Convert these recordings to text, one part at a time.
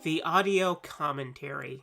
The audio commentary.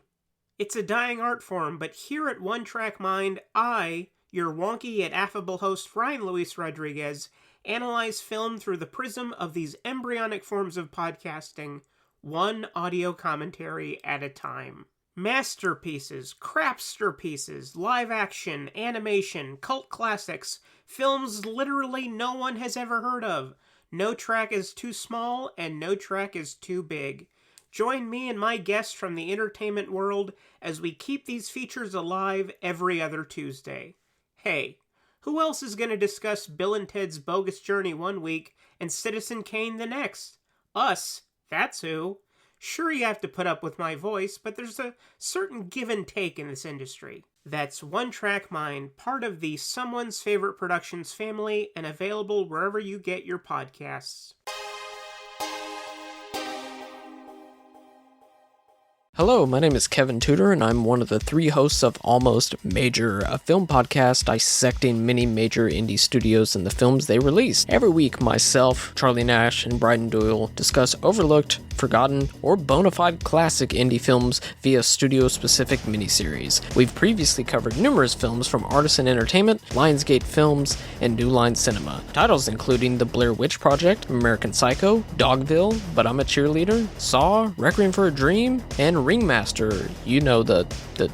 It's a dying art form, but here at One Track Mind, I, your wonky yet affable host Ryan Luis Rodriguez, analyze film through the prism of these embryonic forms of podcasting, one audio commentary at a time. Masterpieces, crapster pieces, live action, animation, cult classics, films literally no one has ever heard of. No track is too small, and no track is too big. Join me and my guests from the entertainment world as we keep these features alive every other Tuesday. Hey, who else is going to discuss Bill and Ted's Bogus Journey one week and Citizen Kane the next? Us, that's who. Sure, you have to put up with my voice, but there's a certain give and take in this industry. That's One Track Mind, part of the Someone's Favorite Productions family, and available wherever you get your podcasts. Hello, my name is Kevin Tudor, and I'm one of the three hosts of Almost Major, a film podcast dissecting many major indie studios and the films they release. Every week, myself, Charlie Nash, and Bryden Doyle discuss overlooked, forgotten, or bona fide classic indie films via studio-specific miniseries. We've previously covered numerous films from Artisan Entertainment, Lionsgate Films, and New Line Cinema. Titles including The Blair Witch Project, American Psycho, Dogville, But I'm a Cheerleader, Saw, Requiem for a Dream, and Ringmaster, you know, the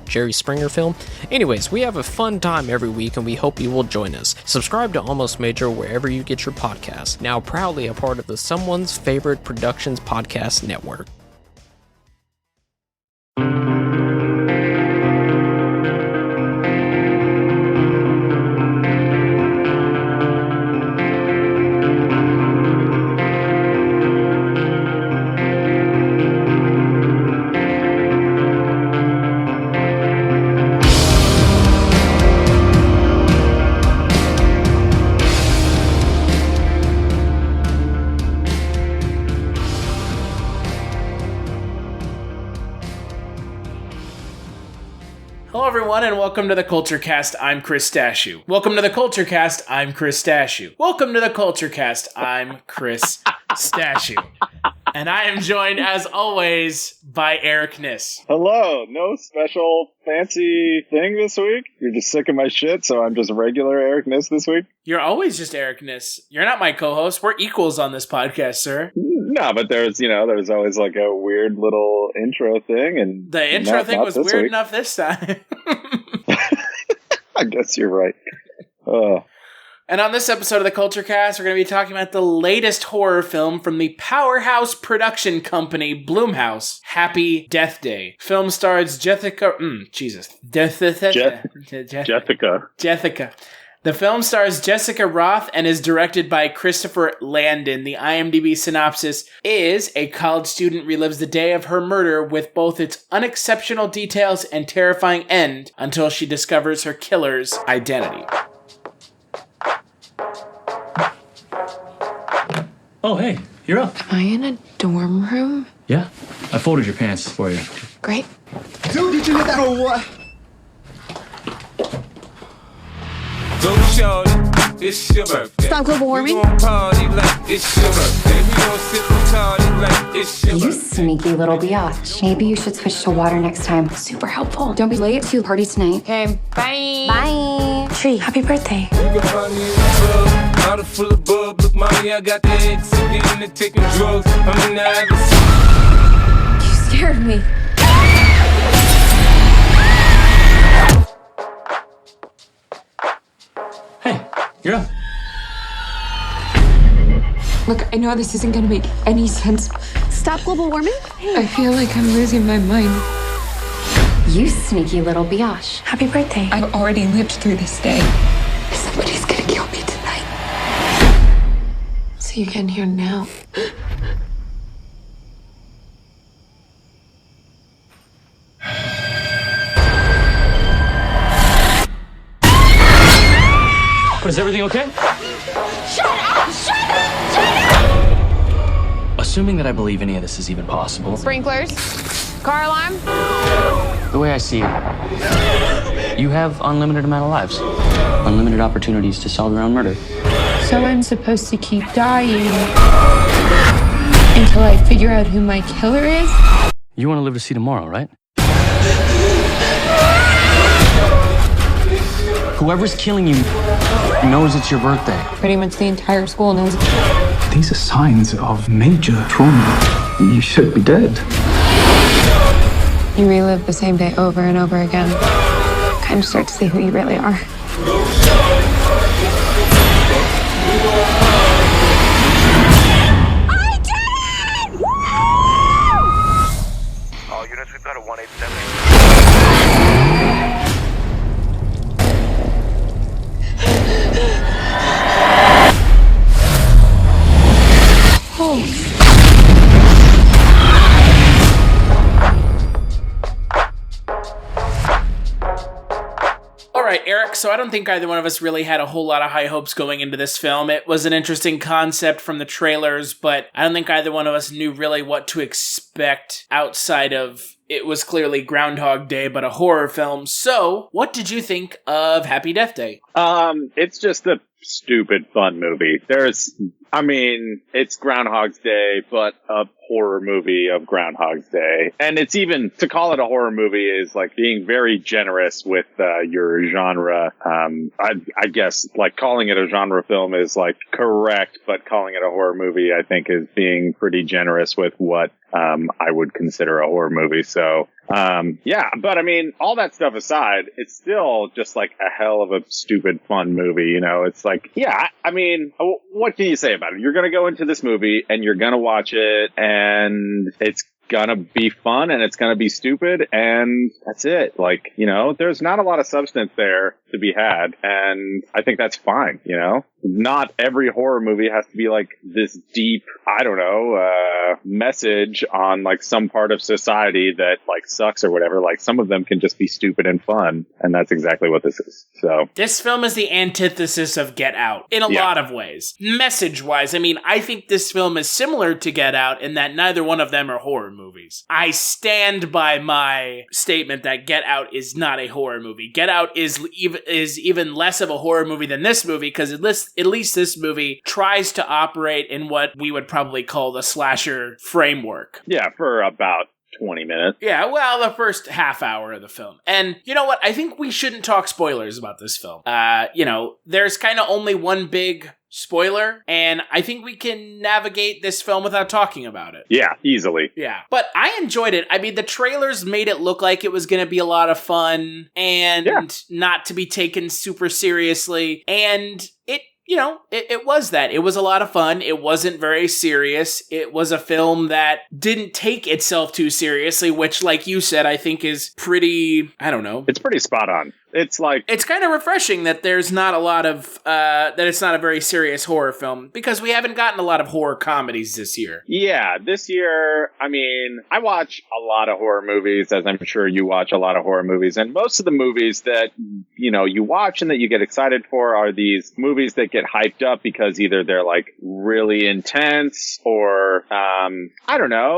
Jerry Springer film. Anyways, we have a fun time every week and we hope you will join us. Subscribe to Almost Major wherever you get your podcasts. Now proudly a part of the Someone's Favorite Productions podcast network. And welcome to the Kulturecast. I'm Chris Stachiw. Welcome to the Kulturecast. I'm Chris Stachiw. Welcome to the Kulturecast. I'm Chris Stachiw. And I am joined, as always, by Eric Niss. Hello. No special fancy thing this week? You're just sick of my shit, so I'm just regular Eric Niss this week? You're always just Eric Niss. You're not my co-host. We're equals on this podcast, sir. No, but there's always like a weird little intro thing. And the intro thing was weird enough this time. I guess you're right. And on this episode of the Kulturecast, we're going to be talking about the latest horror film from the powerhouse production company Blumhouse, Happy Death Day. Film stars Jessica. Jessica. The film stars Jessica Rothe and is directed by Christopher Landon. The IMDb synopsis is: a college student relives the day of her murder with both its unexceptional details and terrifying end until she discovers her killer's identity. Oh, hey, you're up. Am I in a dorm room? Yeah, I folded your pants for you. Great. Dude, did you hit that or what? Go shorty, it's your birthday. Stop global warming. We gon' party like it's your birthday. We gon' sip Bacardi like it's your You birthday. sneaky little biatch. Maybe you should switch to water next time. Super helpful. Don't be late to the party tonight. Okay, bye. Bye. Tree, happy birthday. You can find me in the club, bottle full of bub. Look, mommy, I got the ex in the taking drugs. I'm in the habit. You scared me. Hey, you're up. Look, I know this isn't gonna make any sense. Stop global warming? I feel like I'm losing my mind. You sneaky little biatch. Happy birthday. I've already lived through this day. Somebody's gonna kill me tonight. So you're getting here now. But is everything okay? Shut up! Shut up! Shut up! Assuming that I believe any of this is even possible. Sprinklers? Car alarm? The way I see it, you have unlimited amount of lives. Unlimited opportunities to solve your own murder. So I'm supposed to keep dying until I figure out who my killer is? You want to live to see tomorrow, right? Whoever's killing you knows it's your birthday. Pretty much the entire school knows. These are signs of major trauma. You should be dead. You relive the same day over and over again. Kind of start to see who you really are. All units, we've got a 187. All right, Eric, so I don't think either one of us really had a whole lot of high hopes going into this film. It was an interesting concept from the trailers, but I don't think either one of us knew really what to expect outside of it was clearly Groundhog Day, but a horror film. So, what did you think of Happy Death Day? It's just a stupid fun movie. It's Groundhog's Day, but a horror movie of Groundhog's Day. And it's even, to call it a horror movie is like being very generous with your genre. I guess like calling it a genre film is like correct, but calling it a horror movie I think is being pretty generous with what I would consider a horror movie. So, but all that stuff aside, it's still just like a hell of a stupid fun movie. You know, it's like, what can you say about it? You're going to go into this movie and you're going to watch it and it's gonna be fun and it's gonna be stupid and that's it. Like, there's not a lot of substance there to be had, and I think that's fine. Not every horror movie has to be like this deep, message on like some part of society that like sucks or whatever. Like some of them can just be stupid and fun, and that's exactly what this is. So this film is the antithesis of Get Out in a lot of ways. Message-wise, I think this film is similar to Get Out in that neither one of them are horror movies. I stand by my statement that Get Out is not a horror movie. Get Out is even less of a horror movie than this movie, because at least this movie tries to operate in what we would probably call the slasher framework. Yeah, for about 20 minutes. Yeah, well, the first half hour of the film. And you know what? I think we shouldn't talk spoilers about this film. There's kind of only one big spoiler, and I think we can navigate this film without talking about it. Yeah, easily. Yeah. But I enjoyed it. The trailers made it look like it was going to be a lot of fun and not to be taken super seriously. And it was that. It was a lot of fun. It wasn't very serious. It was a film that didn't take itself too seriously, which, like you said, I think is pretty, It's pretty spot on. It's kind of refreshing that there's not a lot of, that it's not a very serious horror film, because we haven't gotten a lot of horror comedies this year. Yeah, this year, I watch a lot of horror movies, as I'm sure you watch a lot of horror movies, and most of the movies that, you watch and that you get excited for are these movies that get hyped up because either they're like really intense or,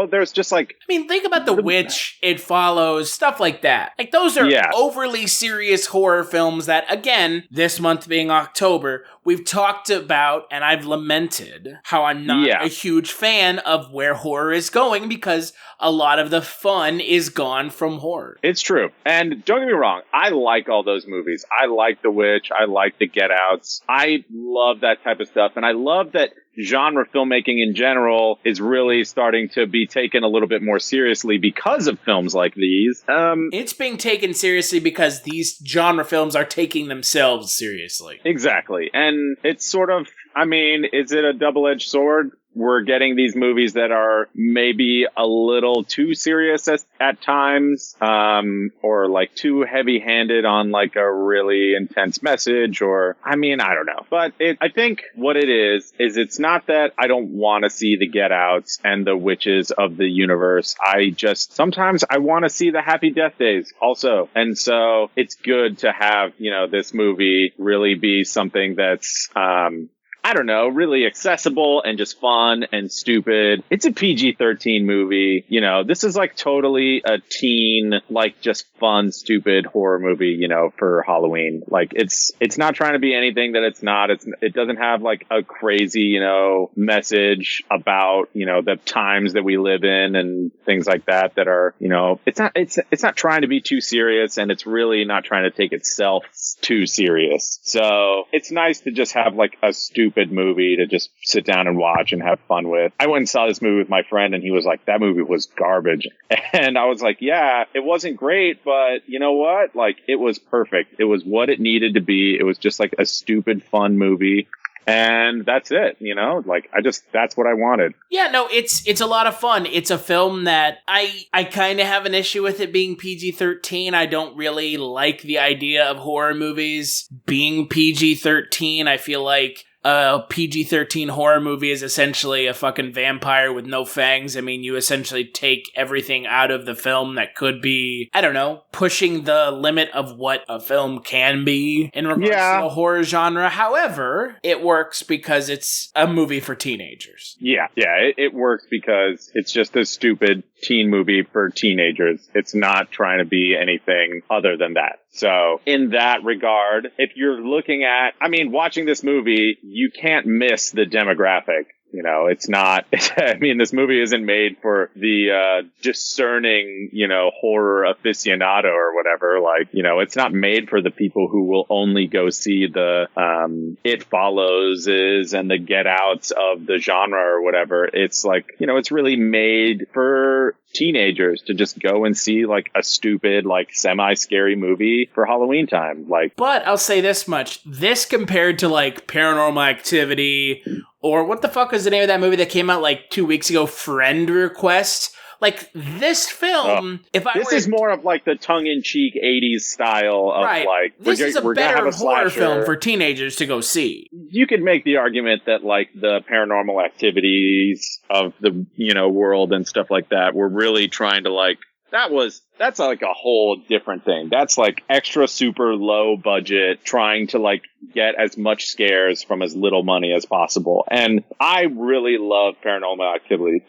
there's just like... think about The Witch, It Follows, stuff like that. Like, those are overly serious horror films that, again, this month being October, we've talked about, and I've lamented how I'm not a huge fan of where horror is going, because a lot of the fun is gone from horror. It's true. And don't get me wrong, I like all those movies. I like The Witch. I like the Get Outs. I love that type of stuff. And I love that genre filmmaking in general is really starting to be taken a little bit more seriously because of films like these. It's being taken seriously because these genre films are taking themselves seriously. Exactly. And it's sort of, is it a double-edged sword? We're getting these movies that are maybe a little too serious at times, or like too heavy-handed on like a really intense message, or, I don't know. But I think what it is it's not that I don't want to see the Get Outs and the Witches of the universe. Sometimes I want to see the Happy Death Days also. And so it's good to have, this movie really be something that's, I don't know, really accessible and just fun and stupid. It's a PG-13 movie. You know, this is like totally a teen, like just fun, stupid horror movie, you know, for Halloween. Like it's not trying to be anything that it's not. It doesn't have like a crazy, you know, message about, you know, the times that we live in and things like that are, you know, it's not trying to be too serious, and it's really not trying to take itself too serious. So it's nice to just have like a stupid movie to just sit down and watch and have fun with. I went and saw this movie with my friend, and he was like, that movie was garbage. And I was like, yeah, it wasn't great, but you know what? Like, it was perfect. It was what it needed to be. It was just like a stupid, fun movie. And that's it, you know, like that's what I wanted. Yeah, no, it's a lot of fun. It's a film that I kind of have an issue with it being PG-13. I don't really like the idea of horror movies being PG-13. I feel like a PG-13 horror movie is essentially a fucking vampire with no fangs. I mean, you essentially take everything out of the film that could be, I don't know, pushing the limit of what a film can be in regards to the horror genre. However, it works because it's a movie for teenagers. Yeah, it works because it's just a stupid teen movie for teenagers. It's not trying to be anything other than that. So in that regard, if you're looking at, I mean, watching this movie, you can't miss the demographic. You know, it's not, I mean, this movie isn't made for the discerning, you know, horror aficionado or whatever. Like, you know, it's not made for the people who will only go see the It Followses and the Get Outs of the genre or whatever. It's like, you know, it's really made for teenagers to just go and see like a stupid, like semi-scary movie for Halloween time. Like, but I'll say this much. This compared to like Paranormal Activity, or what the fuck was the name of that movie that came out like 2 weeks ago? Friend Request. Like, this film, this is more of like the tongue-in-cheek 80s style of like, this is a better horror film for teenagers to go see. You could make the argument that like the Paranormal Activities of the, you know, world and stuff like that were really trying to like, that's like a whole different thing. That's like extra super low budget, trying to like get as much scares from as little money as possible. And I really love Paranormal Activity.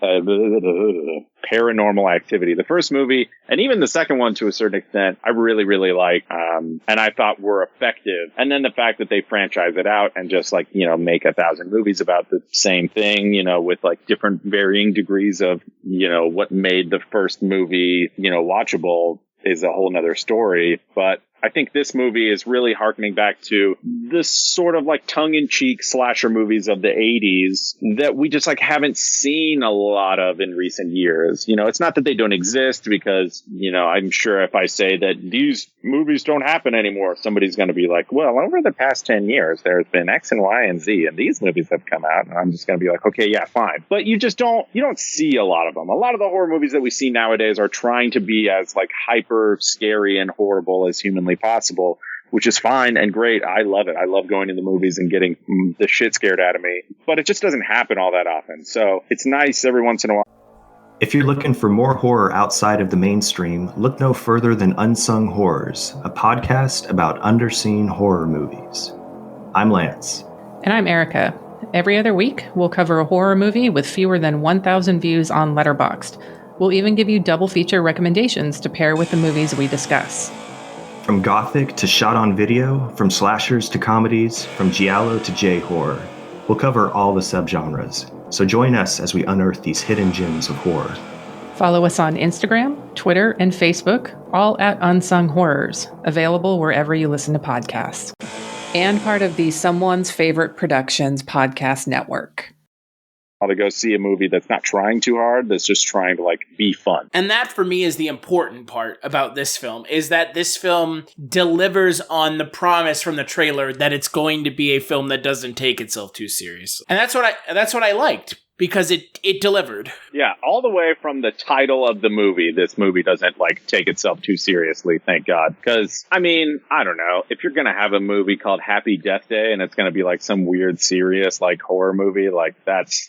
Paranormal Activity, the first movie, and even the second one to a certain extent, I really, really like, and I thought were effective. And then the fact that they franchise it out and just like, you know, make 1,000 movies about the same thing, you know, with like different varying degrees of, you know, what made the first movie, you know, watchable is a whole nother story. But I think this movie is really harkening back to this sort of like tongue-in-cheek slasher movies of the 80s that we just like haven't seen a lot of in recent years. You know, it's not that they don't exist, because, you know, I'm sure if I say that these movies don't happen anymore, somebody's going to be like, well, over the past 10 years, there's been X and Y and Z, and these movies have come out. And I'm just going to be like, okay, yeah, fine. But you don't see a lot of them. A lot of the horror movies that we see nowadays are trying to be as like hyper scary and horrible as humanly possible, which is fine and great. I love it. I love going to the movies and getting the shit scared out of me, but it just doesn't happen all that often. So it's nice every once in a while. If you're looking for more horror outside of the mainstream, look no further than Unsung Horrors, a podcast about underseen horror movies. I'm Lance. And I'm Erica. Every other week, we'll cover a horror movie with fewer than 1,000 views on Letterboxd. We'll even give you double feature recommendations to pair with the movies we discuss. From gothic to shot on video, from slashers to comedies, from giallo to J-horror, we'll cover all the subgenres. So join us as we unearth these hidden gems of horror. Follow us on Instagram, Twitter, and Facebook, all at Unsung Horrors, available wherever you listen to podcasts. And part of the Someone's Favorite Productions podcast network. To go see a movie that's not trying too hard, that's just trying to like be fun. And that for me is the important part about this film, is that this film delivers on the promise from the trailer that it's going to be a film that doesn't take itself too seriously. And that's what I liked, because it delivered. Yeah, all the way from the title of the movie, this movie doesn't like take itself too seriously, thank God. Because, I mean, I don't know, if you're going to have a movie called Happy Death Day and it's going to be like some weird, serious, like horror movie, like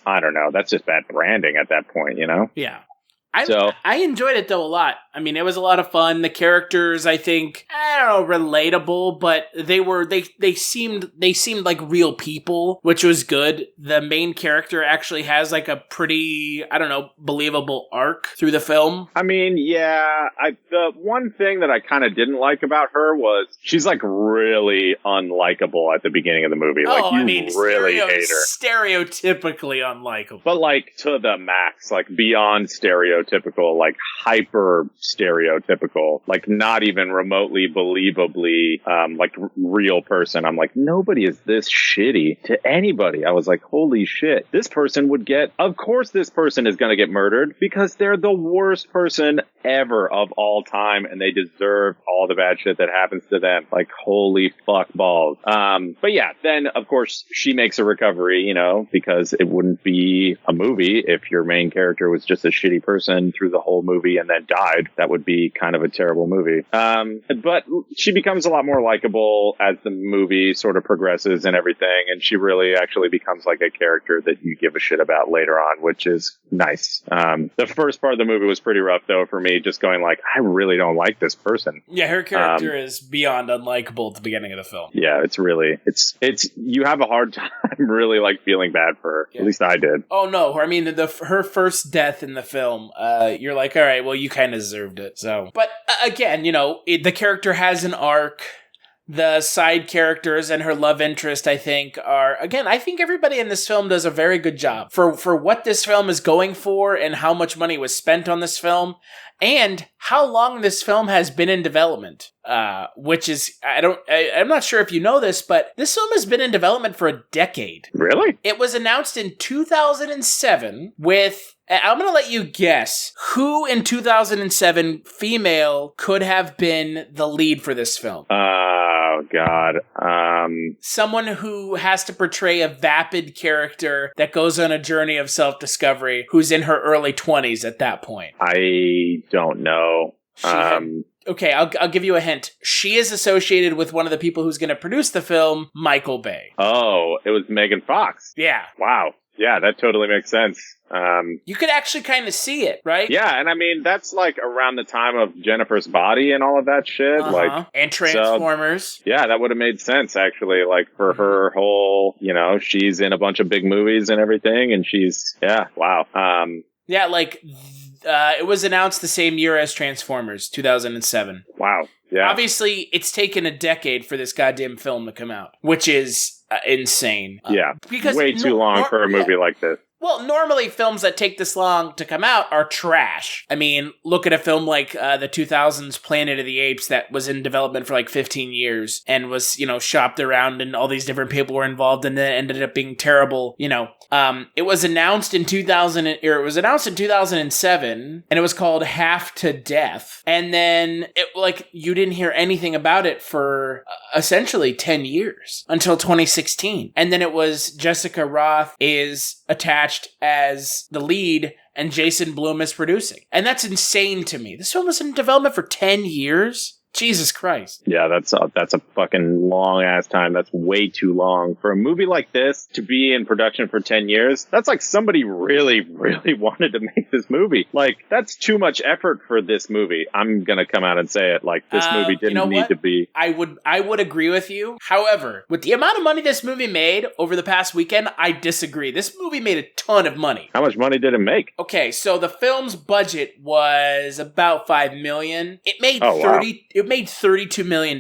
I don't know, that's just bad branding at that point, you know? Yeah. I enjoyed it though a lot. I mean, it was a lot of fun. The characters, I think, I don't know, relatable, but they seemed like real people, which was good. The main character actually has like a pretty, I don't know, believable arc through the film. I mean, yeah, the one thing that I kind of didn't like about her was she's like really unlikable at the beginning of the movie. Like, really hate her. Stereotypically unlikable. But like to the max, like beyond stereotypical, like hyper stereotypical, like not even remotely believably, like real person. I'm like, nobody is this shitty to anybody. I was like, holy shit, this person of course this person is going to get murdered because they're the worst person ever of all time and they deserve all the bad shit that happens to them. Like, holy fuck balls. But yeah, then of course she makes a recovery, you know, because it wouldn't be a movie if your main character was just a shitty person through the whole movie and then died. That would be kind of a terrible movie. But she becomes a lot more likable as the movie sort of progresses and everything, and she really actually becomes like a character that you give a shit about later on, which is nice. The first part of the movie was pretty rough though for me, just going like, I really don't like this person. Yeah, her character is beyond unlikable at the beginning of the film. Yeah, it's you have a hard time really like feeling bad for her. Yeah. At least I did. Oh no, I mean her first death in the film, you're like, all right, well, you kind of deserved it. So, but again, you know, the character has an arc. The side characters and her love interest, I think, I think everybody in this film does a very good job for what this film is going for and how much money was spent on this film and how long this film has been in development. Which is, I'm not sure if you know this, but this film has been in development for a decade. Really? It was announced in 2007 with, I'm going to let you guess who in 2007 female could have been the lead for this film. Oh, God. Someone who has to portray a vapid character that goes on a journey of self-discovery who's in her early 20s at that point. I don't know. Okay, I'll give you a hint. She is associated with one of the people who's going to produce the film, Michael Bay. Oh, it was Megan Fox. Yeah. Wow. Yeah, that totally makes sense. You could actually kind of see it, right? Yeah, and I mean, that's like around the time of Jennifer's Body and all of that shit. Like, and Transformers. So, yeah, that would have made sense, actually. Like, for her whole, you know, she's in a bunch of big movies and everything, and wow. Yeah, like, it was announced the same year as Transformers, 2007. Wow. Yeah. Obviously, it's taken a decade for this goddamn film to come out, which is insane. Yeah, because way too long for a movie like this. Well, normally films that take this long to come out are trash. I mean, look at a film like the 2000s Planet of the Apes that was in development for like 15 years and was, you know, shopped around and all these different people were involved and then it ended up being terrible, you know. It was announced in 2007 and it was called Half to Death. And then you didn't hear anything about it for essentially 10 years until 2016. And then it was Jessica Rothe is attached as the lead and Jason Blum is producing. And that's insane to me. This film was in development for 10 years. Jesus Christ. Yeah, that's a fucking long ass time. That's way too long for a movie like this to be in production for 10 years. That's like somebody really, really wanted to make this movie. Like, that's too much effort for this movie. I'm gonna come out and say it. Like, this movie didn't need to be. I would agree with you. However, with the amount of money this movie made over the past weekend, I disagree. This movie made a ton of money. How much money did it make? Okay, so the film's budget was about $5 million. It made It made $32 million.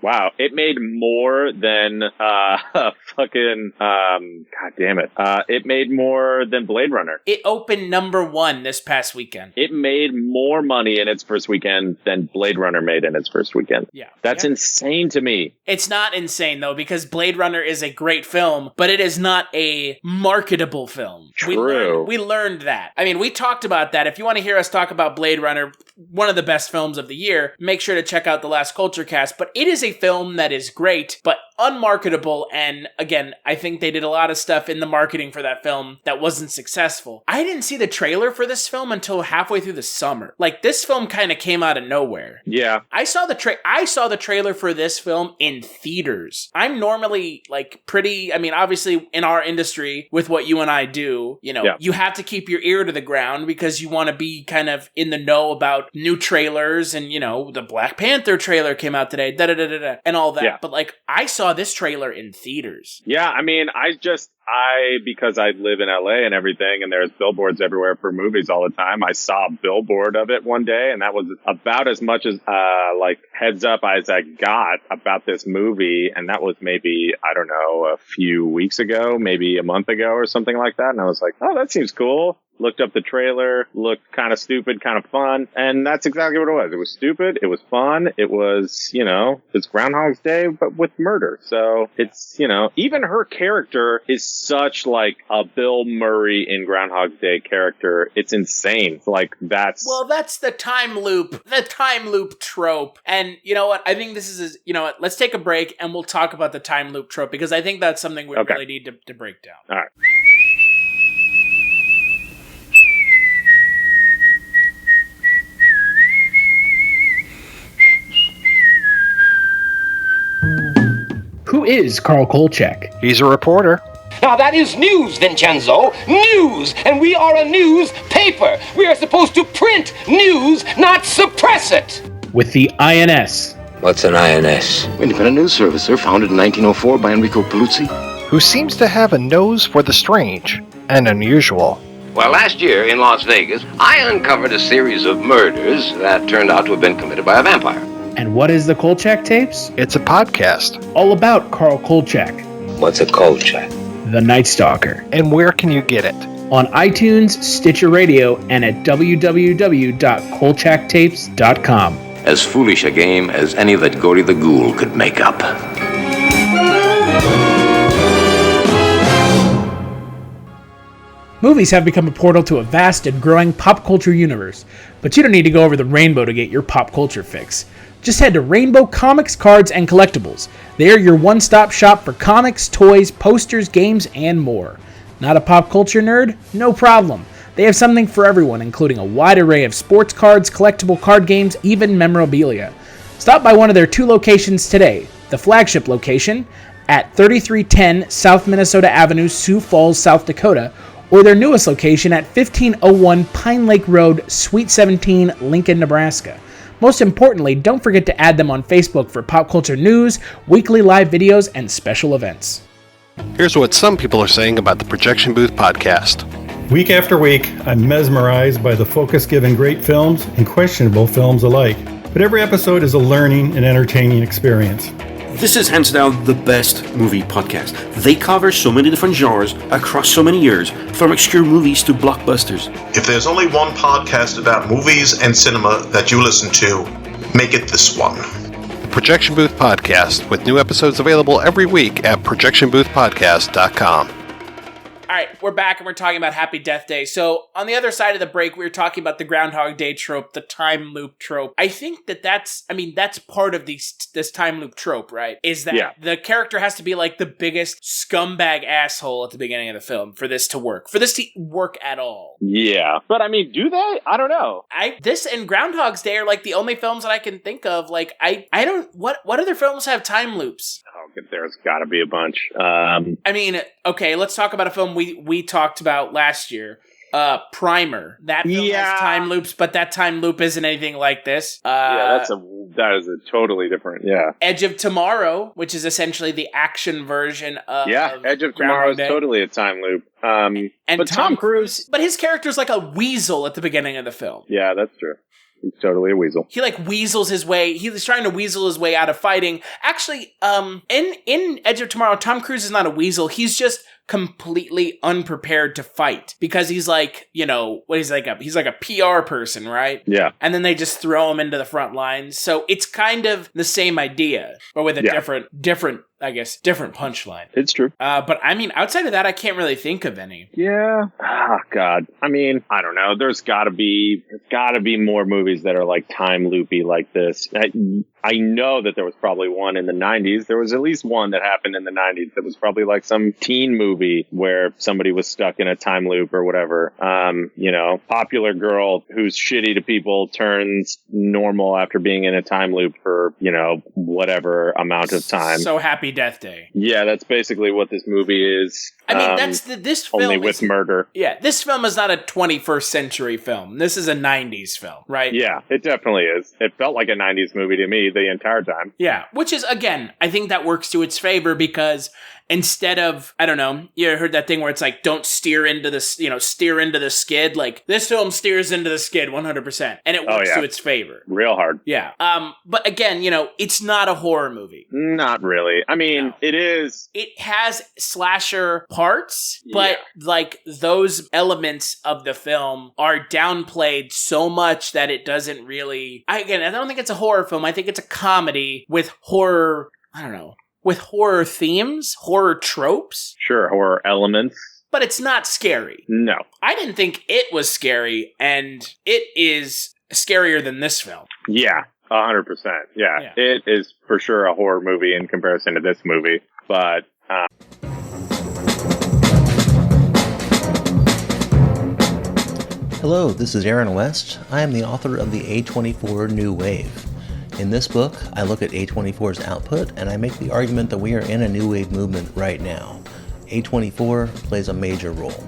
Wow. It made more than fucking God damn it. It made more than Blade Runner. It opened #1 this past weekend. It made more money in its first weekend than Blade Runner made in its first weekend. Yeah. That's insane to me. It's not insane though, because Blade Runner is a great film, but it is not a marketable film. True. We learned that. I mean, we talked about that. If you want to hear us talk about Blade Runner, one of the best films of the year, make sure to check out the last Kulturecast, but it is a film that is great, but unmarketable. And again, I think they did a lot of stuff in the marketing for that film that wasn't successful. I didn't see the trailer for this film until halfway through the summer. Like, this film kind of came out of nowhere. Yeah. I saw the trailer for this film in theaters. I'm normally like pretty, I mean, obviously in our industry with what you and I do, you know, you have to keep your ear to the ground because you want to be kind of in the know about new trailers, and you know, the Black Panther trailer came out today, and all that. Yeah. But like, I saw this trailer in theaters. Yeah, I mean, because I live in LA and everything, and there's billboards everywhere for movies all the time, I saw a billboard of it one day, and that was about as much as, like, heads up as I got about this movie, and that was maybe, I don't know, a few weeks ago, maybe a month ago or something like that, and I was like, oh, that seems cool. Looked up the trailer, looked kind of stupid, kind of fun, and that's exactly what it was. It was stupid, it was fun, it was, you know, it's Groundhog's Day, but with murder. So it's, you know, even her character is such like a Bill Murray in Groundhog's Day character. It's insane. Like, that's the time loop trope. And you know what? I think this is, you know what? Let's take a break and we'll talk about the time loop trope, because I think that's something we really need to break down. All right. Who is Carl Kolchak? He's a reporter. Now that is news, Vincenzo. News! And we are a newspaper. We are supposed to print news, not suppress it. With the INS. What's an INS? Independent news service, sir. Founded in 1904 by Enrico Paluzzi. Who seems to have a nose for the strange and unusual. Well, last year in Las Vegas, I uncovered a series of murders that turned out to have been committed by a vampire. And what is the Kolchak Tapes? It's a podcast. All about Carl Kolchak. What's a Kolchak? The Night Stalker. And where can you get it? On iTunes, Stitcher Radio, and at www.kolchaktapes.com. As foolish a game as any that Gory the Ghoul could make up. Movies have become a portal to a vast and growing pop culture universe, but you don't need to go over the rainbow to get your pop culture fix. Just head to Rainbow Comics, Cards, and Collectibles. They are your one-stop shop for comics, toys, posters, games, and more. Not a pop culture nerd? No problem. They have something for everyone, including a wide array of sports cards, collectible card games, even memorabilia. Stop by one of their 2 locations today. The flagship location at 3310 South Minnesota Avenue, Sioux Falls, South Dakota, or their newest location at 1501 Pine Lake Road, Suite 17, Lincoln, Nebraska. Most importantly, don't forget to add them on Facebook for pop culture news, weekly live videos, and special events. Here's what some people are saying about the Projection Booth podcast. Week after week, I'm mesmerized by the focus given great films and questionable films alike. But every episode is a learning and entertaining experience. This is hands down the best movie podcast. They cover so many different genres across so many years, from obscure movies to blockbusters. If there's only one podcast about movies and cinema that you listen to, make it this one. The Projection Booth Podcast, with new episodes available every week at projectionboothpodcast.com. All right, we're back and we're talking about Happy Death Day. So on the other side of the break, we were talking about the Groundhog Day trope, the time loop trope. I think that's part of this time loop trope, right? Is that the character has to be like the biggest scumbag asshole at the beginning of the film for this to work at all. Yeah. But I mean, do they? I don't know. This and Groundhog's Day are like the only films that I can think of. Like, what other films have time loops? Oh, there's got to be a bunch. I mean, okay, let's talk about a film we talked about last year. Primer. That film has time loops, but that time loop isn't anything like this. That is a totally different, Edge of Tomorrow, which is essentially the action version of Edge of Tomorrow is totally a time loop. But Tom Cruise, but his character's like a weasel at the beginning of the film. Yeah, that's true. He's totally a weasel. He weasels his way. He's trying to weasel his way out of fighting. Actually, in Edge of Tomorrow, Tom Cruise is not a weasel. He's just completely unprepared to fight because he's like, you know, he's like a PR person, right? Yeah. And then they just throw him into the front lines. So it's kind of the same idea, but with a different punchline. It's true. But I mean, outside of that, I can't really think of any. Yeah. Oh, God. I mean, I don't know. There's gotta be more movies that are like time loopy like this. I know that there was probably one in the 90s. There was at least one that happened in the 90s that was probably like some teen movie where somebody was stuck in a time loop or whatever. You know, popular girl who's shitty to people turns normal after being in a time loop for, you know, whatever amount of time. So Happy Death Day. Yeah, that's basically what this movie is. I mean, this film only with murder. Yeah, this film is not a 21st century film. This is a 90s film, right? Yeah, it definitely is. It felt like a 90s movie to me the entire time. Yeah, which is, again, I think that works to its favor because instead of, I don't know, you heard that thing where it's like, don't steer into this, you know, steer into the skid. Like, this film steers into the skid 100%. And it works to its favor. Real hard. Yeah. But again, you know, it's not a horror movie. Not really. I mean, it is. It has slasher parts, but like those elements of the film are downplayed so much that it doesn't really, I don't think it's a horror film. I think it's a comedy with horror, I don't know, with horror themes, horror tropes. Sure, horror elements. But it's not scary. No. I didn't think it was scary, and it is scarier than this film. Yeah, 100%. Yeah, it is for sure a horror movie in comparison to this movie, but... Hello, this is Aaron West. I am the author of the A24 New Wave. In this book, I look at A24's output and I make the argument that we are in a new wave movement right now. A24 plays a major role.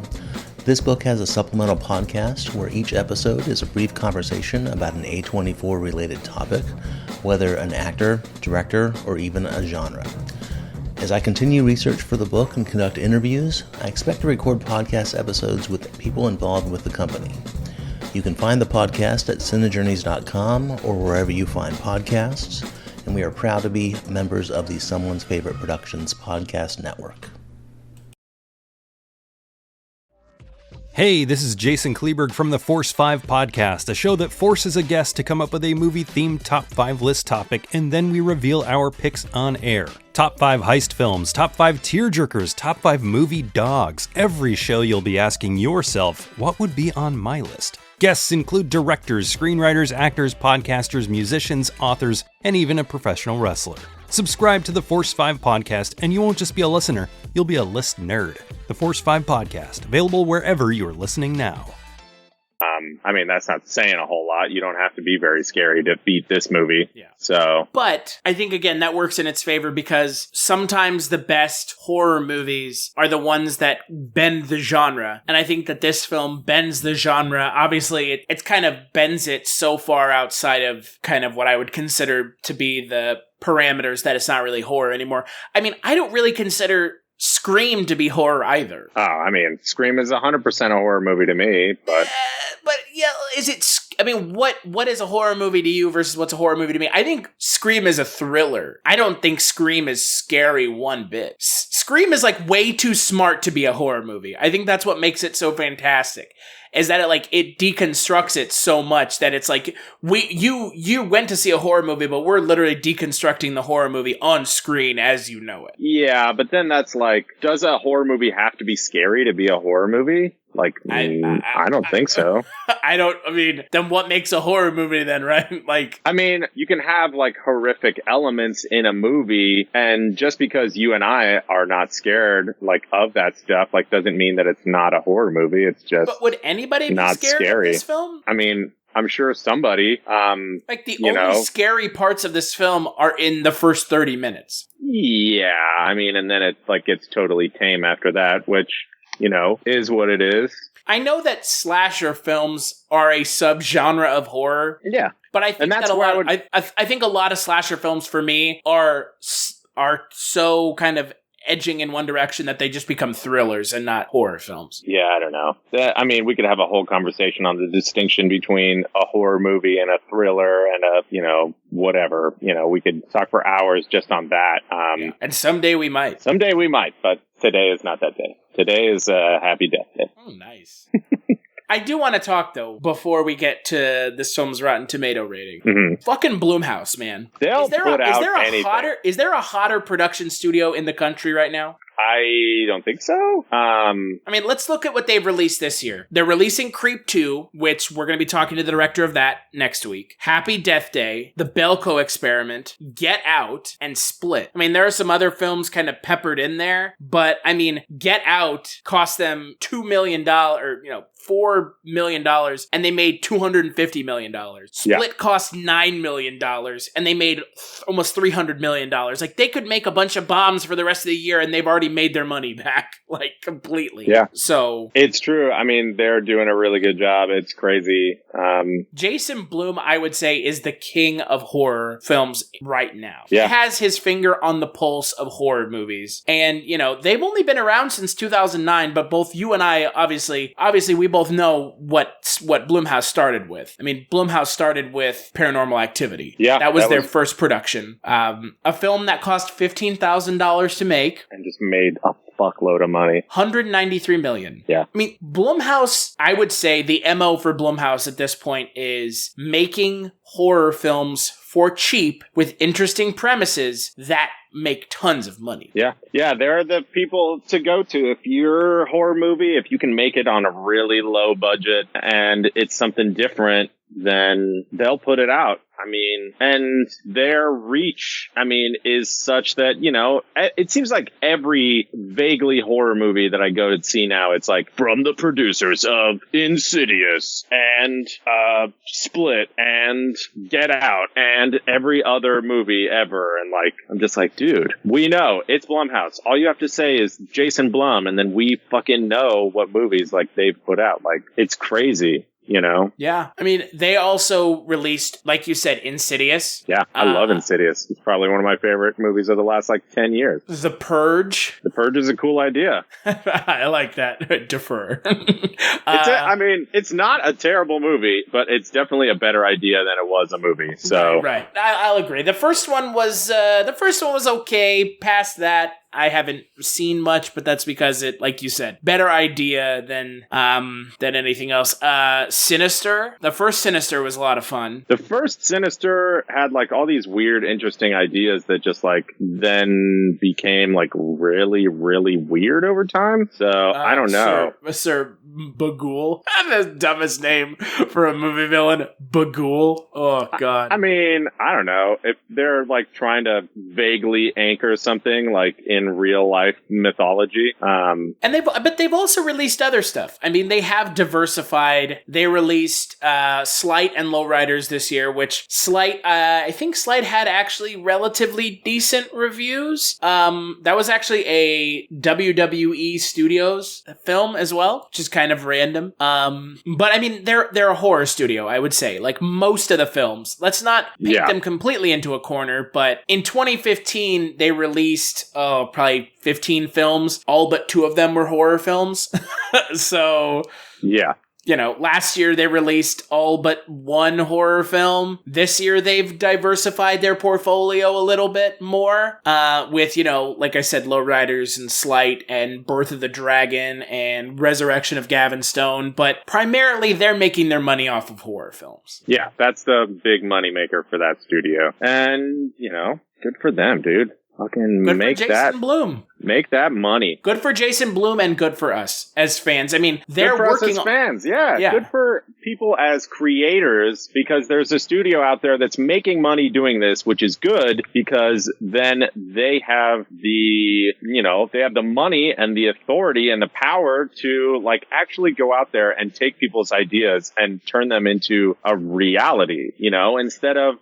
This book has a supplemental podcast where each episode is a brief conversation about an A24 related topic, whether an actor, director, or even a genre. As I continue research for the book and conduct interviews, I expect to record podcast episodes with people involved with the company. You can find the podcast at cinejourneys.com or wherever you find podcasts, and we are proud to be members of the Someone's Favorite Productions podcast network. Hey, this is Jason Kleberg from the Force 5 podcast, a show that forces a guest to come up with a movie-themed top 5 list topic, and then we reveal our picks on air. Top 5 heist films, top 5 tearjerkers, top 5 movie dogs. Every show you'll be asking yourself, what would be on my list? Guests include directors, screenwriters, actors, podcasters, musicians, authors, and even a professional wrestler. Subscribe to the Force 5 podcast, and you won't just be a listener, you'll be a list nerd. The Force 5 podcast, available wherever you're listening now. I mean, that's not saying a whole lot. You don't have to be very scary to beat this movie. Yeah. So, but I think, again, that works in its favor because sometimes the best horror movies are the ones that bend the genre. And I think that this film bends the genre. Obviously, it kind of bends it so far outside of kind of what I would consider to be the parameters that it's not really horror anymore. I mean, I don't really consider Scream to be horror either. Oh, I mean, Scream is 100% a horror movie to me, but... But yeah, is it... I mean, what is a horror movie to you versus what's a horror movie to me? I think Scream is a thriller. I don't think Scream is scary one bit. Scream is like way too smart to be a horror movie. I think that's what makes it so fantastic. Is that it deconstructs it so much that it's like you went to see a horror movie, but we're literally deconstructing the horror movie on screen as you know it. Yeah, but then that's like, does a horror movie have to be scary to be a horror movie? Like, I don't think so. Then what makes a horror movie then, right? Like, I mean, you can have like horrific elements in a movie, and just because you and I are not scared like of that stuff, like doesn't mean that it's not a horror movie. It's just, but would anybody be not scared scary. of this film? I mean, I'm sure somebody. Like the only scary parts of this film are in the first 30 minutes. Yeah, I mean, and then it like gets totally tame after that, which, you know, is what it is. I know that slasher films are a subgenre of horror. Yeah, but I think that I think a lot of slasher films for me are so kind of edging in one direction that they just become thrillers and not horror films. Yeah, I don't know. I mean, we could have a whole conversation on the distinction between a horror movie and a thriller and a, whatever. We could talk for hours just on that. And someday we might. Someday we might, but today is not that day. Today is Happy Death Day. Oh, nice. I do want to talk, though, before we get to this film's Rotten Tomato rating. Mm-hmm. Fucking Blumhouse, man. They'll put out anything. Is there a hotter production studio in the country right now? I don't think so. I mean, let's look at what they've released this year. They're releasing Creep 2, which we're going to be talking to the director of that next week. Happy Death Day, The Belko Experiment, Get Out, and Split. I mean, there are some other films kind of peppered in there, but I mean, Get Out cost them $2 million, or, $4 million, and they made $250 million. Split cost $9 million, and they made almost $300 million. Like, they could make a bunch of bombs for the rest of the year, and they've already made their money back, like, completely. Yeah. So it's true. I mean, they're doing a really good job. It's crazy. Jason Blum, I would say, is the king of horror films right now. Yeah. He has his finger on the pulse of horror movies. And, they've only been around since 2009, but both you and I, obviously, we both know what Blumhouse started with. I mean, Blumhouse started with Paranormal Activity. Yeah. That was their first production. A film that cost $15,000 to make. And just made a fuckload of money. $193 million. Yeah. I mean, Blumhouse, I would say the MO for Blumhouse at this point is making horror films for cheap with interesting premises that make tons of money. Yeah. Yeah, they're the people to go to. If you're a horror movie, if you can make it on a really low budget and it's something different, then they'll put it out. I mean, and their reach, is such that, it seems like every vaguely horror movie that I go to see now, it's like from the producers of Insidious and Split and Get Out and every other movie ever. And like, I'm just like, dude, we know it's Blumhouse. All you have to say is Jason Blum, and then we fucking know what movies like they've put out. Like, it's crazy. Yeah. I mean, they also released, like you said, Insidious. Yeah, I love Insidious. It's probably one of my favorite movies of the last, 10 years. The Purge. The Purge is a cool idea. I like that. Defer. It's not a terrible movie, but it's definitely a better idea than it was a movie. So Right. I'll agree. The first one was okay. Past that, I haven't seen much, but that's because it, like you said, better idea than anything else. Sinister. The first Sinister was a lot of fun. The first Sinister had all these weird, interesting ideas that just then became really, really weird over time. So I don't know. Sir Bagul. The dumbest name for a movie villain. Bagul. Oh God. I mean, I don't know if they're trying to vaguely anchor something in real life mythology. And they've also released other stuff. I mean, they have diversified. They released Slight and Lowriders this year, which I think Slight had actually relatively decent reviews. That was actually a WWE Studios film as well, which is kind of random. But I mean, they're a horror studio, I would say. Most of the films. Let's not paint them completely into a corner, but in 2015, they released probably 15 films. All but 2 of them were horror films. So, yeah. Last year they released all but 1 horror film. This year they've diversified their portfolio a little bit more, with, like I said, Lowriders and Slight and Birth of the Dragon and Resurrection of Gavin Stone. But primarily they're making their money off of horror films. Yeah, that's the big money maker for that studio. And, good for them, dude. Fucking good make for Jason Blum. Make that money. Good for Jason Blum and good for us as fans. I mean, they're good for working us as fans. Yeah. Good for people as creators, because there's a studio out there that's making money doing this, which is good because then they have the money and the authority and the power to actually go out there and take people's ideas and turn them into a reality, instead of,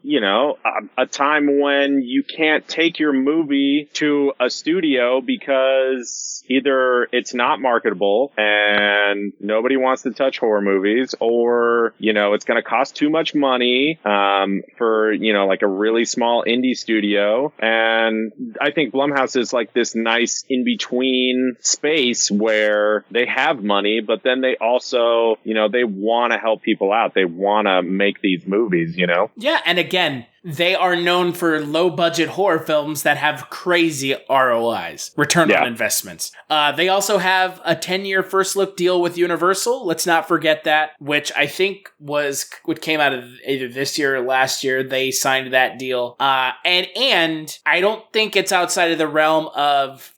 a time when you can't take your movie to a studio because either it's not marketable and nobody wants to touch horror movies, or, you know, it's going to cost too much money for, you know, like a really small indie studio. And I think Blumhouse is like this nice in-between space where they have money, but then they also, you know, they want to help people out. They want to make these movies, you know? Yeah, and again, they are known for low-budget horror films that have crazy ROIs, return on investments. They also have a 10-year first-look deal with Universal. Let's not forget that, which I think was what came out of either this year or last year. They signed that deal. And I don't think it's outside of the realm of...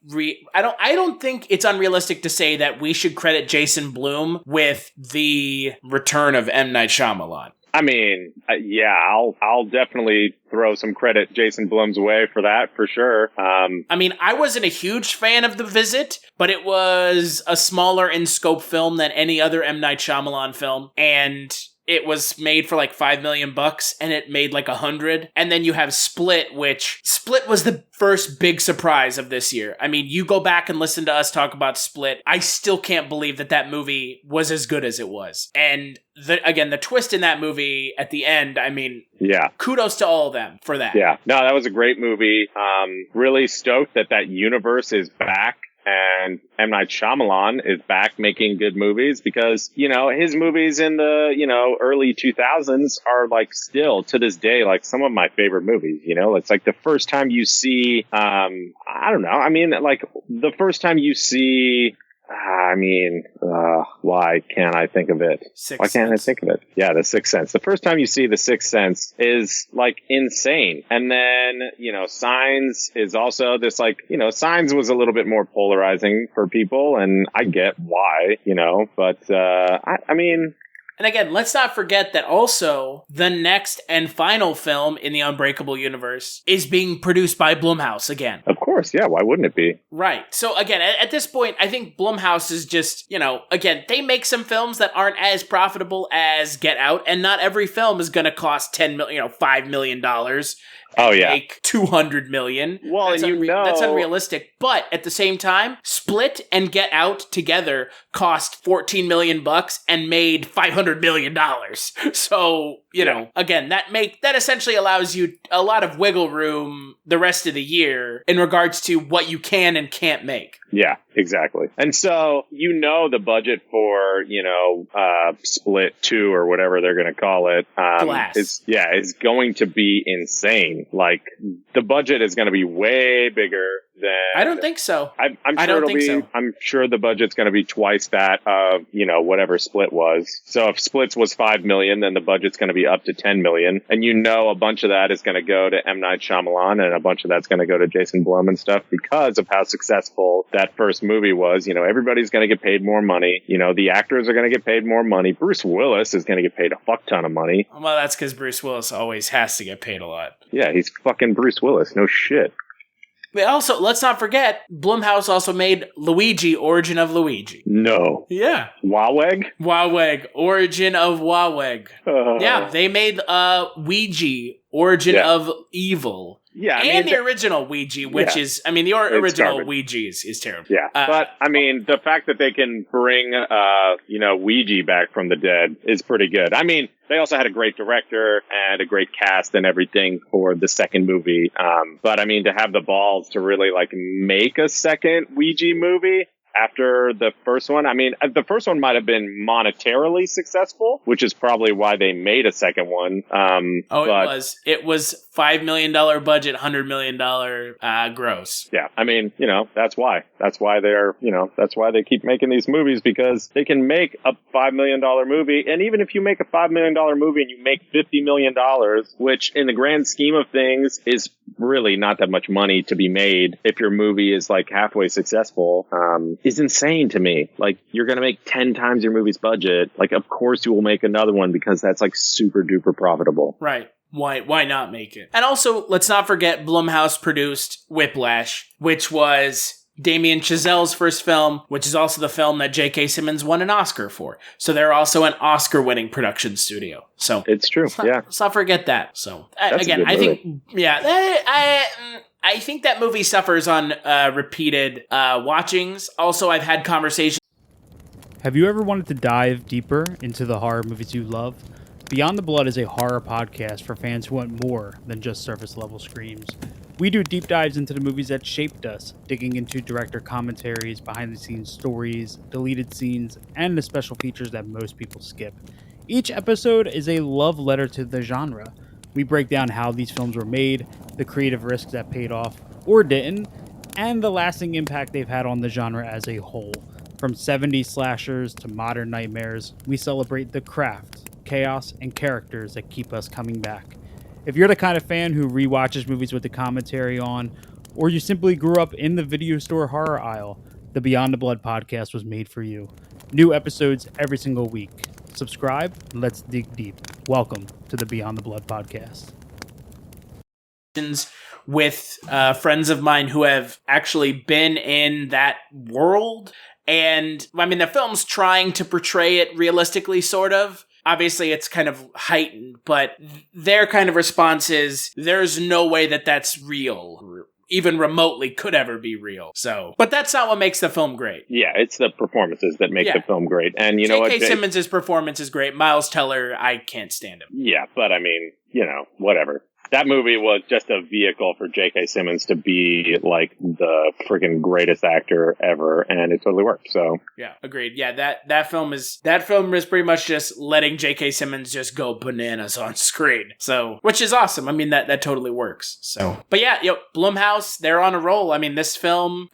I don't think it's unrealistic to say that we should credit Jason Blum with the return of M. Night Shyamalan. I mean, yeah, I'll definitely throw some credit Jason Blum's way for that, for sure. I mean, I wasn't a huge fan of The Visit, but it was a smaller in scope film than any other M. Night Shyamalan film, and it was made for like $5 million, and it made like 100. And then you have Split, which Split was the first big surprise of this year. I mean, you go back and listen to us talk about Split. I still can't believe that movie was as good as it was. And the twist in that movie at the end, I mean, yeah, kudos to all of them for that. Yeah, no, that was a great movie. Really stoked that universe is back. And M. Night Shyamalan is back making good movies, because, you know, his movies in the, you know, early 2000s are like still to this day, like some of my favorite movies. You know, it's like the first time you see, I don't know. I mean, like the first time you see, why can't I think of it? Why can't I think of it? Yeah, The Sixth Sense. The first time you see The Sixth Sense is like insane. And then, you know, Signs is also this, like, you know, Signs was a little bit more polarizing for people, and I get why, you know, but I mean... And again, let's not forget that also the next and final film in the Unbreakable universe is being produced by Blumhouse again. Of course, yeah. Why wouldn't it be? Right. So again, at this point, I think Blumhouse is just, you know, again, they make some films that aren't as profitable as Get Out, and not every film is going to cost $5 million. Oh yeah, make $200 million. Well, that's that's unrealistic. But at the same time, Split and Get Out together cost $14 million and made $500 million. So, you know, again, that essentially allows you a lot of wiggle room the rest of the year in regards to what you can and can't make. Yeah, exactly. And so, you know, the budget for, you know, Split 2 or whatever they're going to call it, is going to be insane. Like, the budget is going to be way bigger than... I don't think so. I'm sure the budget's going to be twice that of, you know, whatever Split was. So if Split's was $5 million, then the budget's going to be up to $10 million. And you know, a bunch of that is going to go to M. Night Shyamalan, and a bunch of that's going to go to Jason Blum and stuff, because of how successful that first movie was. You know, everybody's going to get paid more money. You know, the actors are going to get paid more money. Bruce Willis is going to get paid a fuck ton of money. Well, that's because Bruce Willis always has to get paid a lot. Yeah, he's fucking Bruce Willis. No shit. But also, let's not forget, Blumhouse also made Luigi, Origin of Luigi. No. Yeah. Waweg? Origin of Waweg. Yeah, they made Ouija, Origin of Evil. Yeah, and the original Ouija, which is, I mean, the original Ouija is terrible. Yeah, but I mean, the fact that they can bring, you know, Ouija back from the dead is pretty good. I mean, they also had a great director and a great cast and everything for the second movie. But I mean, to have the balls to really like make a second Ouija movie after the first one. I mean, the first one might have been monetarily successful, which is probably why they made a second one. It was $5 million budget, $100 million gross. Yeah. I mean, you know, that's why they keep making these movies, because they can make a $5 million movie. And even if you make a $5 million movie and you make $50 million, which in the grand scheme of things is really not that much money to be made if your movie is like halfway successful, is insane to me. Like, you're going to make 10 times your movie's budget. Like, of course you will make another one, because that's like super duper profitable. Right. Why not make it? And also, let's not forget Blumhouse produced Whiplash, which was Damien Chazelle's first film, which is also the film that J.K. Simmons won an Oscar for. So they're also an Oscar-winning production studio. So it's true. Let's not forget that. So again, I think, I think that movie suffers on repeated watchings. Also, I've had conversations. Have you ever wanted to dive deeper into the horror movies you love? Beyond the Blood is a horror podcast for fans who want more than just surface-level screams. We do deep dives into the movies that shaped us, digging into director commentaries, behind-the-scenes stories, deleted scenes, and the special features that most people skip. Each episode is a love letter to the genre. We break down how these films were made, the creative risks that paid off or didn't, and the lasting impact they've had on the genre as a whole. From 70s slashers to modern nightmares, we celebrate the craft, chaos, and characters that keep us coming back. If you're the kind of fan who rewatches movies with the commentary on, or you simply grew up in the video store horror aisle, the Beyond the Blood podcast was made for you. New episodes every single week. Subscribe, and let's dig deep. Welcome to the Beyond the Blood podcast. With friends of mine who have actually been in that world. And, I mean, the film's trying to portray it realistically, sort of. Obviously, it's kind of heightened, but their kind of response is, there's no way that that's real. Even remotely could ever be real. So, but that's not what makes the film great. Yeah, it's the performances that make the film great. And you know what? J.K. Simmons' performance is great. Miles Teller, I can't stand him. Yeah, but I mean, you know, whatever. That movie was just a vehicle for J.K. Simmons to be like the freaking greatest actor ever, and it totally worked. So yeah, agreed. Yeah, that film is pretty much just letting J.K. Simmons just go bananas on screen. So, which is awesome. I mean, that totally works. So, but yeah, Blumhouse, they're on a roll. I mean, this film's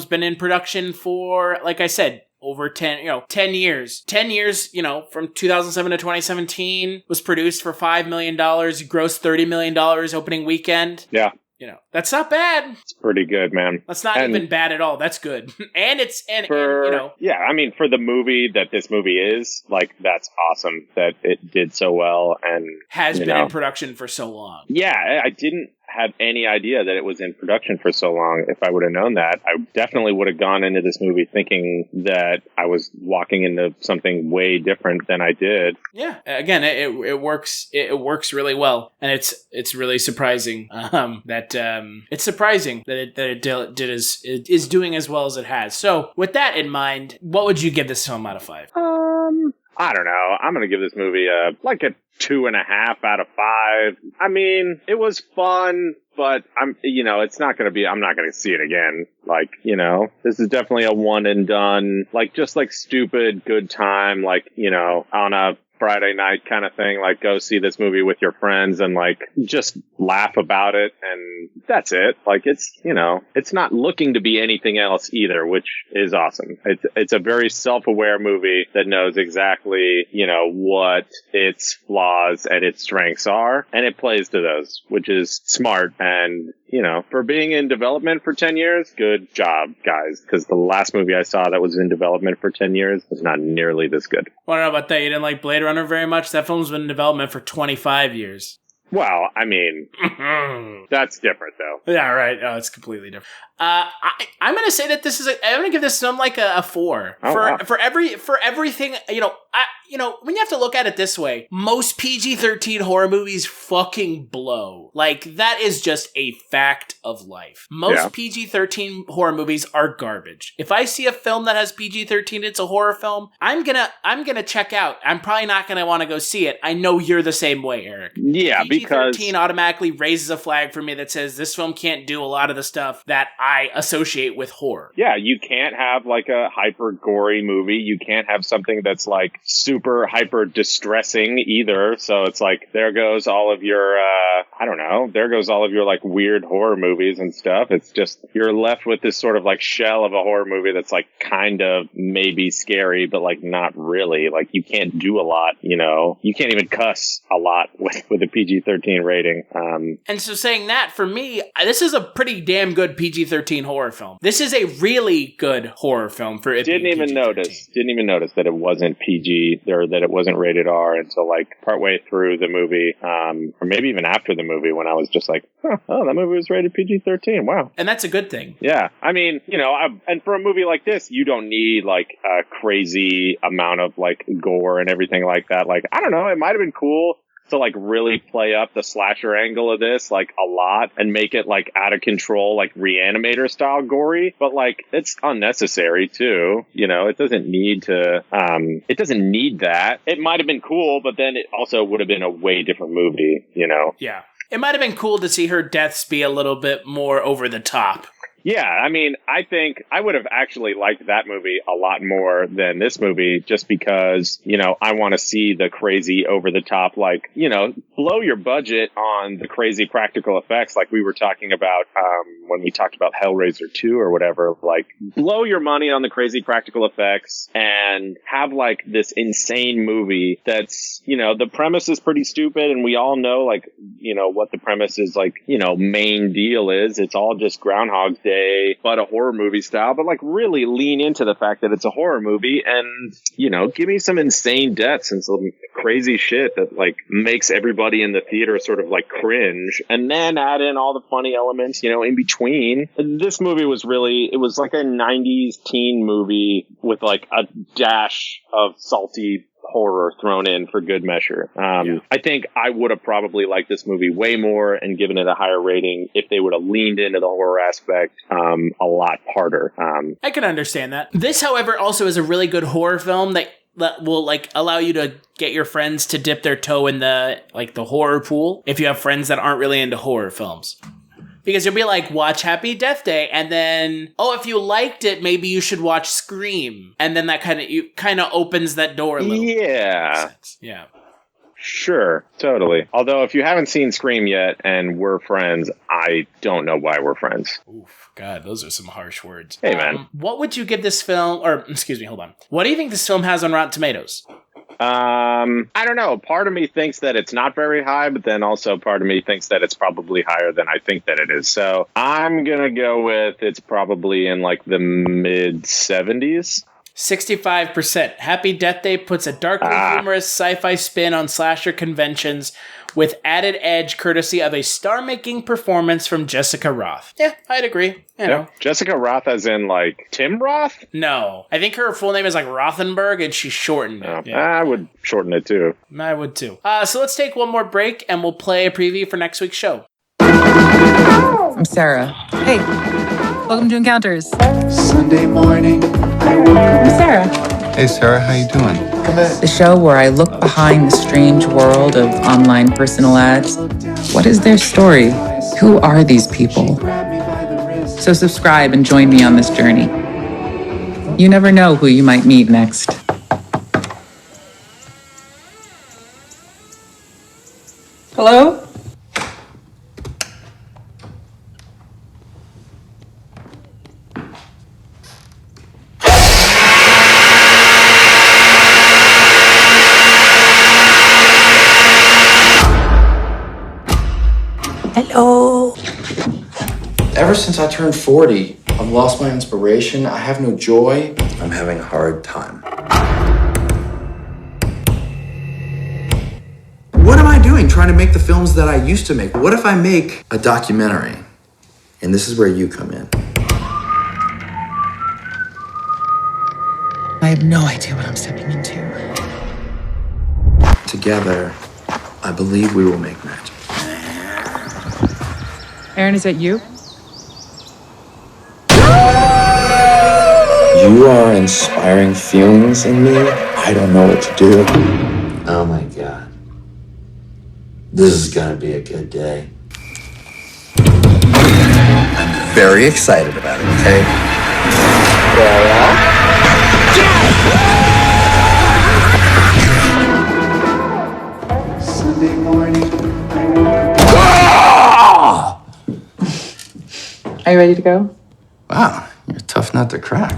been in production for, like I said, over 10 years. 10 years, from 2007 to 2017, was produced for $5 million, grossed $30 million opening weekend. Yeah. That's not bad. It's pretty good, man. That's not even bad at all. That's good. Yeah, I mean, for the movie that this movie is, like, that's awesome that it did so well and has been in production for so long. Yeah, I didn't have any idea that it was in production for so long. If I would have known that, I definitely would have gone into this movie thinking that I was walking into something way different than I did. Yeah, again, it works. It works really well, and it's really surprising it's surprising that it is doing as well as it has. So, with that in mind, what would you give this film out of 5? I don't know. I'm going to give this movie a 2.5 out of 5. I mean, it was fun, but it's not going to be, I'm not going to see it again. This is definitely a one and done, just stupid, good time, on a Friday night kind of thing, go see this movie with your friends and just laugh about it, and that's it. It's not looking to be anything else either, which is awesome. It's a very self-aware movie that knows exactly, what its flaws and its strengths are, and it plays to those, which is smart. And for being in development for 10 years, good job, guys, because the last movie I saw that was in development for 10 years was not nearly this good. Well, I don't know about that. You didn't like Blade Runner very much? That film's been in development for 25 years. Well, I mean, that's different, though. Yeah, right. Oh, it's completely different. I'm going to say that I'm going to give this film a 4 for everything. When you have to look at it this way, most PG-13 horror movies fucking blow. That is just a fact of life. Most PG-13 horror movies are garbage. If I see a film that has PG-13, it's a horror film, I'm gonna check out. I'm probably not gonna want to go see it. I know you're the same way, Eric. Yeah, PG-13 automatically raises a flag for me that says this film can't do a lot of the stuff that I associate with horror. Yeah, you can't have a hyper gory movie. You can't have something that's super hyper distressing either. So it's there goes all of your there goes all of your weird horror movies and stuff. It's just you're left with this sort of shell of a horror movie that's kind of maybe scary, but not really. You can't do a lot, you can't even cuss a lot with a PG-13 rating. And so saying that, for me, this is a pretty damn good PG-13 horror film. This is a really good horror film for it. Didn't even notice that it wasn't PG or that it wasn't rated R until partway through the movie, or maybe even after the movie, when I was just oh, that movie was rated PG-13. Wow. And that's a good thing. Yeah. I mean, and for a movie like this, you don't need a crazy amount of gore and everything like that. I don't know, it might have been cool to like really play up the slasher angle of this like a lot and make it like out of control, like Reanimator style gory, but like it's unnecessary too. You know, it doesn't need to, it doesn't need that. It might have been cool, but then it also would have been a way different movie, you know? Yeah. It might have been cool to see her deaths be a little bit more over the top. Yeah, I mean, I think I would have actually liked that movie a lot more than this movie just because, you know, I want to see the crazy over the top, like, you know, blow your budget on the crazy practical effects like we were talking about when we talked about Hellraiser 2 or whatever. Like, blow your money on the crazy practical effects and have like this insane movie that's, you know, the premise is pretty stupid and we all know like, you know, what the premise is like, you know, main deal is. It's all just Groundhog's Day, but a horror movie style, but like really lean into the fact that it's a horror movie and, you know, give me some insane deaths and some crazy shit that like makes everybody in the theater sort of like cringe, and then add in all the funny elements, you know, in between. This movie was really, it was like a 90s teen movie with like a dash of salty horror thrown in for good measure. I think I would have probably liked this movie way more and given it a higher rating if they would have leaned into the horror aspect a lot harder. I can understand that. This, however, also is a really good horror film that will like allow you to get your friends to dip their toe in the horror pool if you have friends that aren't really into horror films. Because you'll be like, watch Happy Death Day, and then, oh, if you liked it, maybe you should watch Scream. And then that kind of opens that door a little. Yeah. Yeah. Sure, totally. Although if you haven't seen Scream yet and we're friends, I don't know why we're friends. Oof, God, those are some harsh words. Hey, man. What would you give this film, or excuse me, hold on. What do you think this film has on Rotten Tomatoes? I don't know. Part of me thinks that it's not very high, but then also part of me thinks that it's probably higher than I think that it is. So I'm going to go with it's probably in like the mid 70s. 65%. Happy Death Day puts a darkly humorous sci-fi spin on slasher conventions with added edge courtesy of a star-making performance from Jessica Rothe. Yeah, I'd agree. You know. Jessica Rothe as in like Tim Roth? No. I think her full name is like Rothenberg and she shortened it. Oh, yeah. I would shorten it too. I would too. So let's take one more break and we'll play a preview for next week's show. I'm Sarah. Hey, welcome to Encounters. Sunday morning, I woke up. I'm Sarah. Hey Sarah, how you doing? The show where I look behind the strange world of online personal ads. What is their story? Who are these people? So subscribe and join me on this journey. You never know who you might meet next. Hello? Hello. Ever since I turned 40, I've lost my inspiration. I have no joy. I'm having a hard time. What am I doing trying to make the films that I used to make? What if I make a documentary? And this is where you come in. I have no idea what I'm stepping into. Together, I believe we will make magic. Aaron, is that you? You are inspiring feelings in me. I don't know what to do. Oh my God. This is gonna be a good day. I'm very excited about it, okay? Sunday morning. Are you ready to go? Wow, you're a tough nut to crack.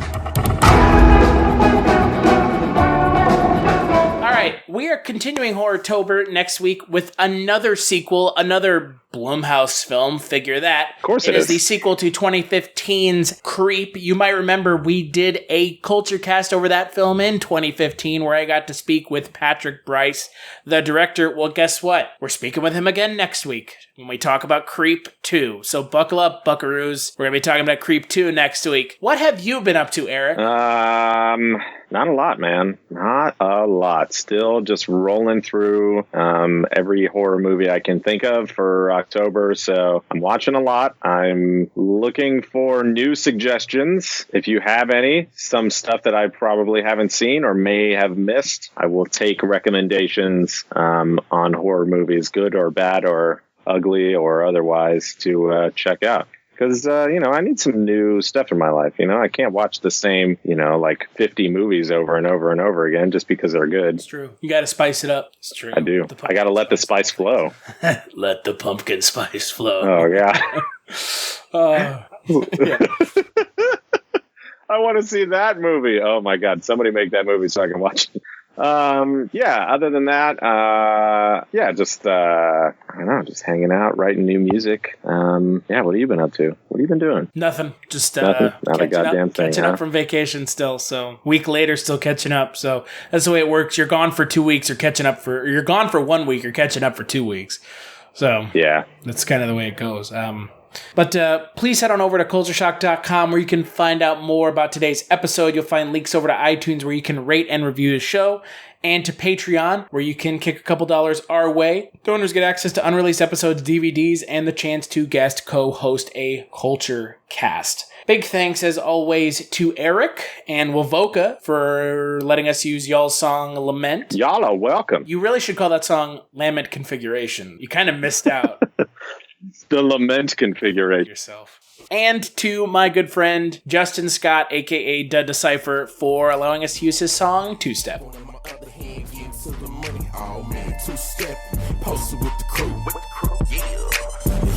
All right, we are continuing Horrortober next week with another sequel, another Blumhouse film. Figure that. Of course it is. The sequel to 2015's Creep. You might remember we did a Kulturecast over that film in 2015 where I got to speak with Patrick Bryce, the director. Well, guess what? We're speaking with him again next week when we talk about Creep 2. So buckle up, buckaroos. We're going to be talking about Creep 2 next week. What have you been up to, Eric? Not a lot, man. Not a lot. Still just rolling through every horror movie I can think of for October. So I'm watching a lot. I'm looking for new suggestions. If you have any, some stuff that I probably haven't seen or may have missed, I will take recommendations on horror movies, good or bad or ugly or otherwise, to check out. Because, I need some new stuff in my life. I can't watch the same, 50 movies over and over and over again just because they're good. It's true. You got to spice it up. It's true. I do. I got to let the spice flow. Let the pumpkin spice flow. Oh, yeah. I want to see that movie. Oh, my God. Somebody make that movie so I can watch it. Other than that, just I don't know, just hanging out, writing new music. What have you been up to? What have you been doing? Nothing. Just Nothing? Not a goddamn thing. Catching up from vacation still. So week later, still catching up. So that's the way it works. You're gone for 2 weeks, you're gone for 1 week, you're catching up for 2 weeks. So yeah, that's kind of the way it goes. But please head on over to cultureshock.com where you can find out more about today's episode. You'll find links over to iTunes where you can rate and review the show, and to Patreon where you can kick a couple dollars our way. Donors get access to unreleased episodes, DVDs, and the chance to guest co-host a Kulturecast. Big thanks, as always, to Eric and Wovoka for letting us use y'all's song Lament. Y'all are welcome. You really should call that song Lament Configuration. You kind of missed out. The Lament Configuration. Yourself. And to my good friend Justin Scott, aka The Decipher, for allowing us to use his song Two Step. Two-step, posted with the crew.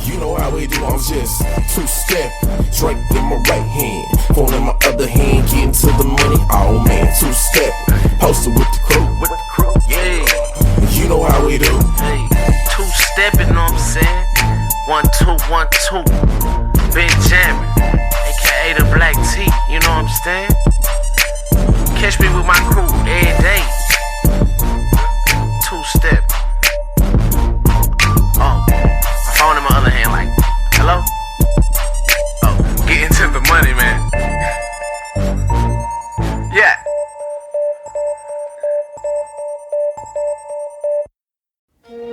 You know how we do, I'm just two-step, drink in my right hand, phone in my other hand, getting to the money. Oh man, two-step, posted with the crew. Yeah, you know how we do. Hey, two-step, you know what I'm saying? 1, 2, 1, 2. Benjamin, aka the Black T, you know what I'm saying? Catch me with my crew every day. Two-step. Oh, my phone in my other hand, like, hello? Oh, get into the money, man. Yeah.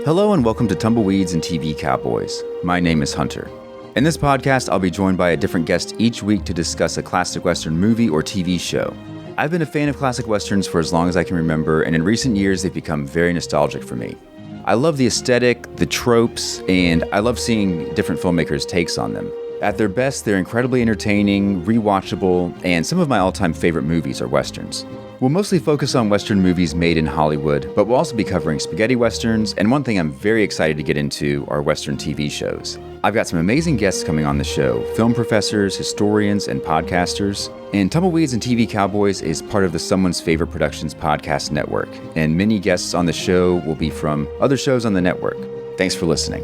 Hello and welcome to Tumbleweeds and TV Cowboys. My name is Hunter. In this podcast, I'll be joined by a different guest each week to discuss a classic Western movie or TV show. I've been a fan of classic Westerns for as long as I can remember, and in recent years, they've become very nostalgic for me. I love the aesthetic, the tropes, and I love seeing different filmmakers' takes on them. At their best, they're incredibly entertaining, rewatchable, and some of my all-time favorite movies are Westerns. We'll mostly focus on Western movies made in Hollywood, but we'll also be covering spaghetti Westerns, and one thing I'm very excited to get into are Western TV shows. I've got some amazing guests coming on the show, film professors, historians, and podcasters. And Tumbleweeds and TV Cowboys is part of the Someone's Favorite Productions podcast network, and many guests on the show will be from other shows on the network. Thanks for listening.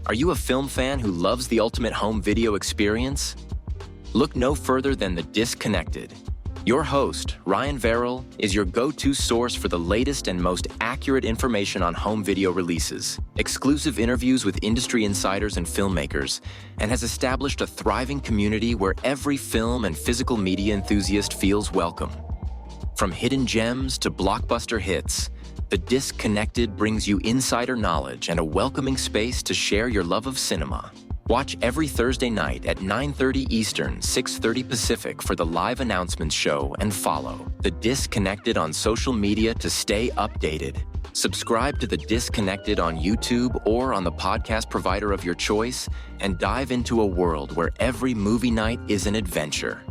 Are you a film fan who loves the ultimate home video experience? Look no further than The Disconnected. Your host, Ryan Verrill, is your go-to source for the latest and most accurate information on home video releases, exclusive interviews with industry insiders and filmmakers, and has established a thriving community where every film and physical media enthusiast feels welcome. From hidden gems to blockbuster hits, The Disconnected brings you insider knowledge and a welcoming space to share your love of cinema. Watch every Thursday night at 9:30 Eastern, 6:30 Pacific for the live announcements show, and follow The Disconnected on social media to stay updated. Subscribe to The Disconnected on YouTube or on the podcast provider of your choice, and dive into a world where every movie night is an adventure.